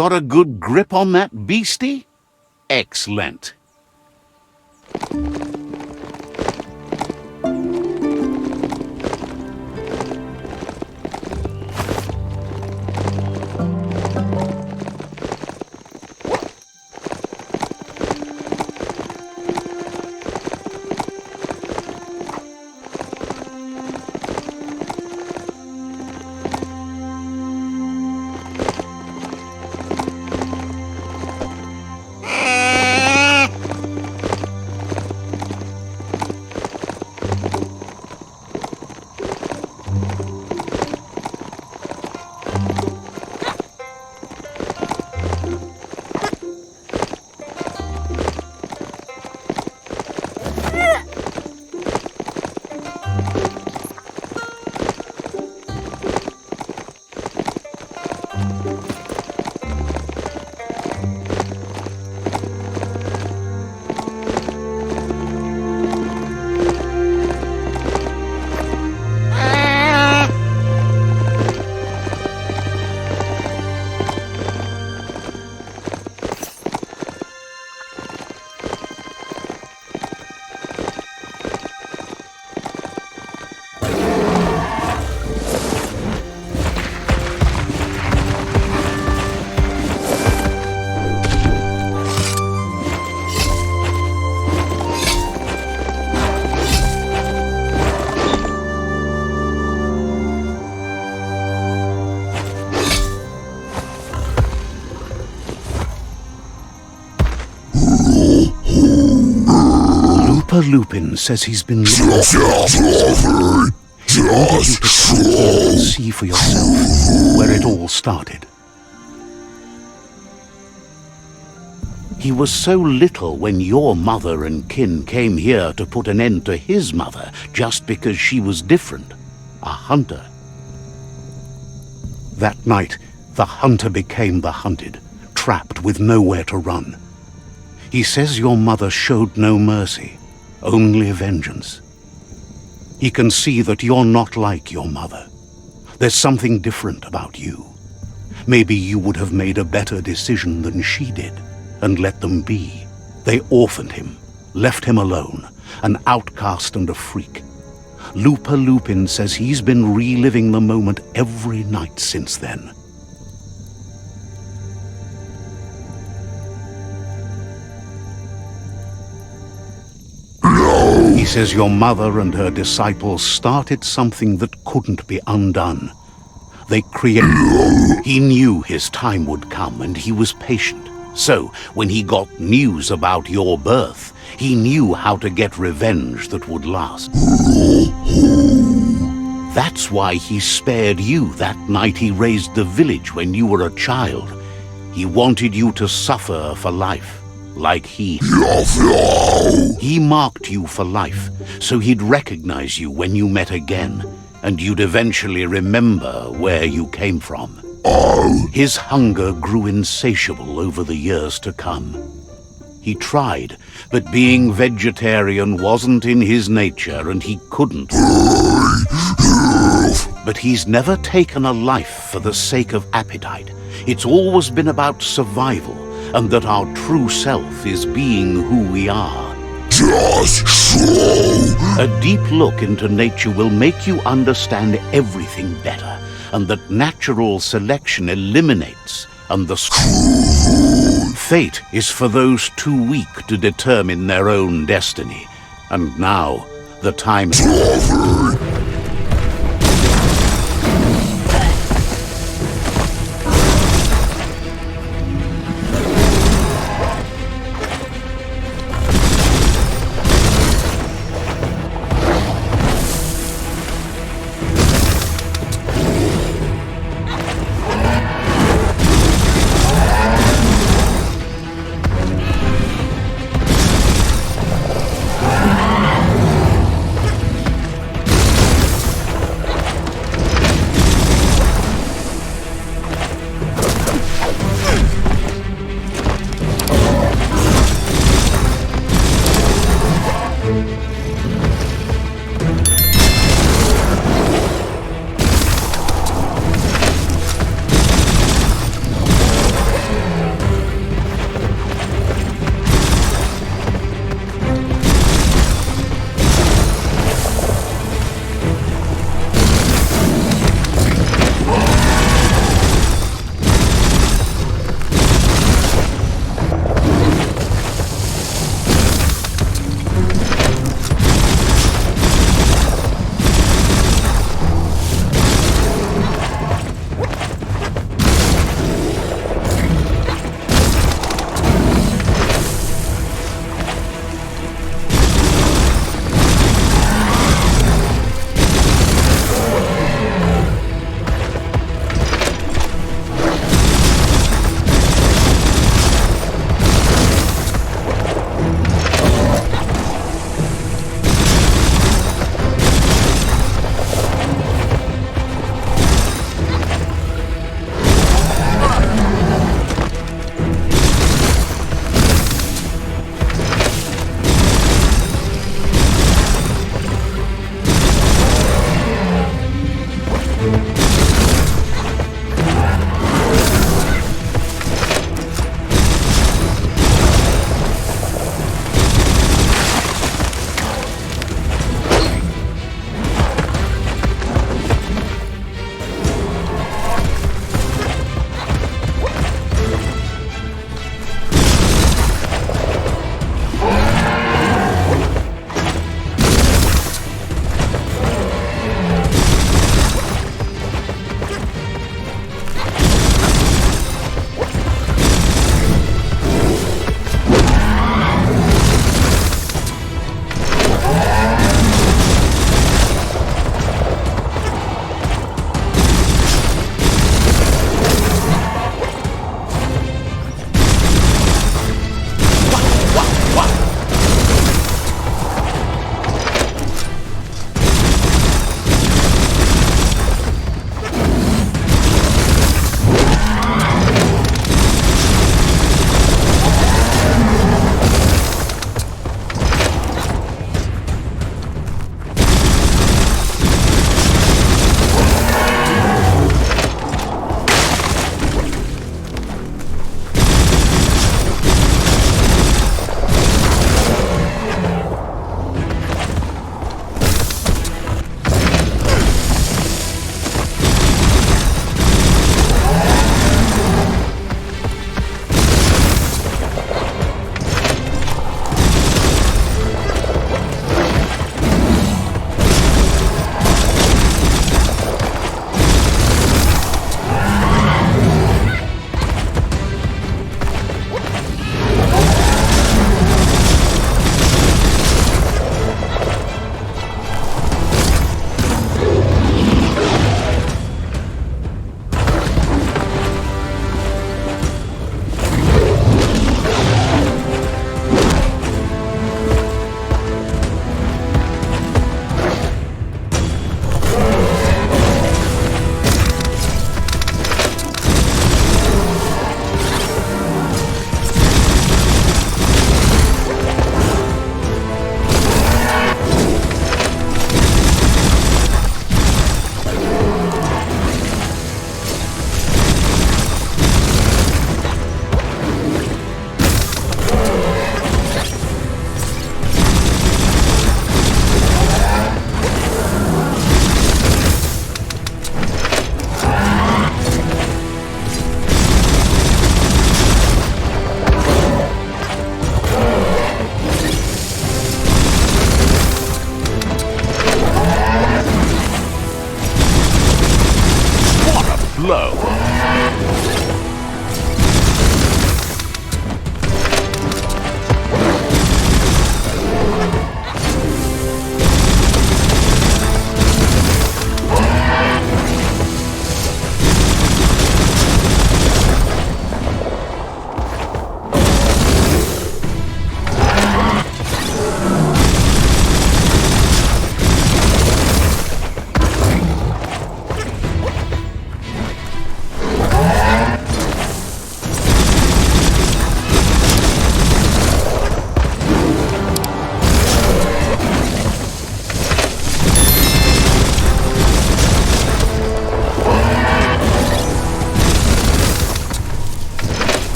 Got a good grip on that beastie? Excellent. Lupin says he's been looking at you. He wanted you to come here and see for yourself where it all started. He was so little when your mother and kin came here to put an end to his mother just because she was different, a hunter. That night, the hunter became the hunted, trapped with nowhere to run. He says your mother showed no mercy, only vengeance. He can see that you're not like your mother. There's something different about you. Maybe you would have made a better decision than she did, and let them be. They orphaned him, left him alone, an outcast and a freak. Lupa Lupin says he's been reliving the moment every night since then. He says your mother and her disciples started something that couldn't be undone. They created... He knew his time would come and he was patient. So, when he got news about your birth, he knew how to get revenge that would last. That's why he spared you that night he raised the village when you were a child. He wanted you to suffer for life. Like he marked you for life, so he'd recognize you when you met again, and you'd eventually remember where you came from. His hunger grew insatiable over the years to come. He tried, but being vegetarian wasn't in his nature, and he couldn't. But he's never taken a life for the sake of appetite. It's always been about survival, and that our true self is being who we are. Just so. A deep look into nature will make you understand everything better, and that natural selection eliminates, and the fate is for those too weak to determine their own destiny. And now, the time is...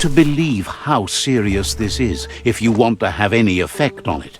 to believe how serious this is if you want to have any effect on it.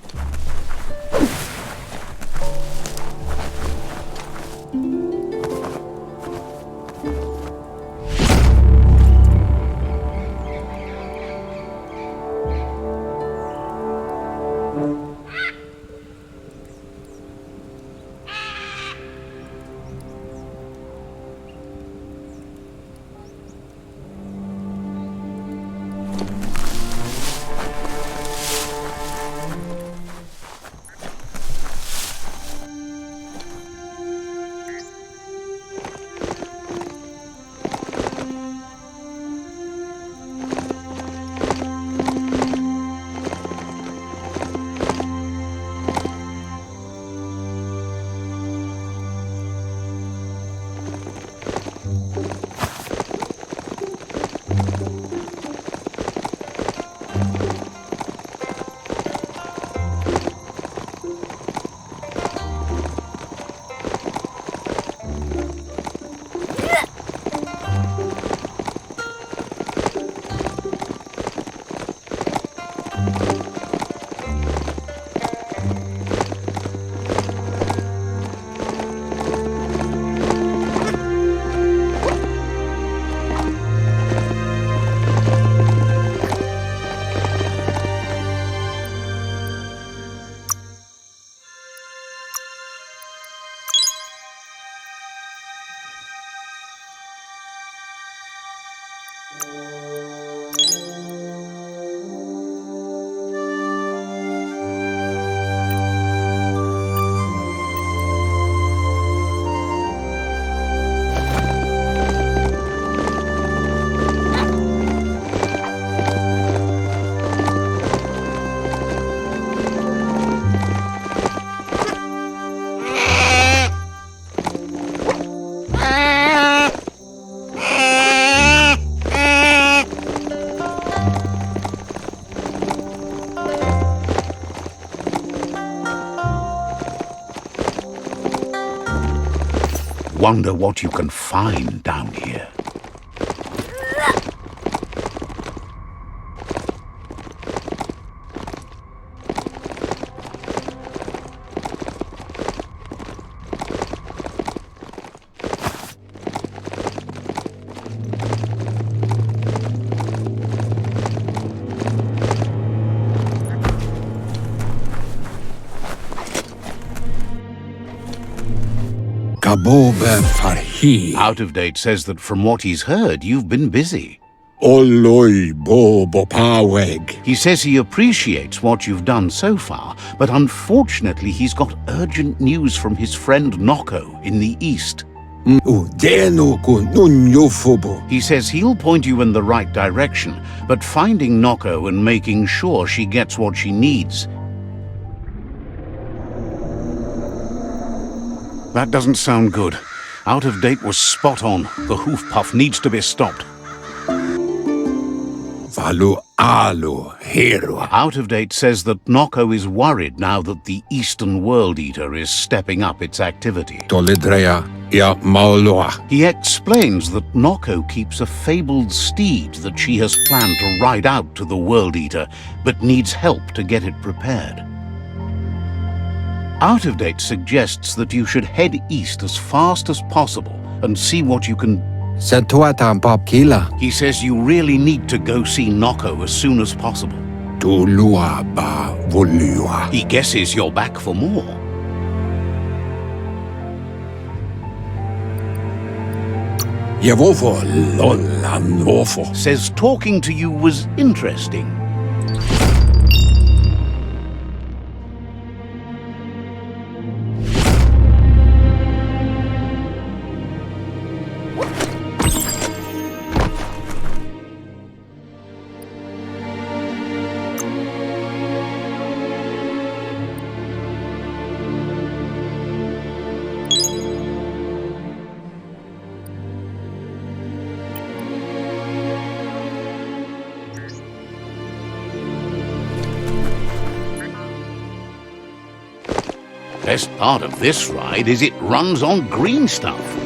Wonder what you can find down here. Out of Date says that from what he's heard, you've been busy. He says he appreciates what you've done so far, but unfortunately he's got urgent news from his friend Noko in the east. He says he'll point you in the right direction, but finding Noko and making sure she gets what she needs. That doesn't sound good. Out of Date was spot on. The hoof puff needs to be stopped. Out of Date says that Noko is worried now that the Eastern World Eater is stepping up its activity. He explains that Noko keeps a fabled steed that she has planned to ride out to the World Eater, but needs help to get it prepared. Out of Date suggests that you should head east as fast as possible and see what you can. He says you really need to go see Noko as soon as possible. He guesses you're back for more. Says talking to you was interesting. Best part of this ride is it runs on green stuff.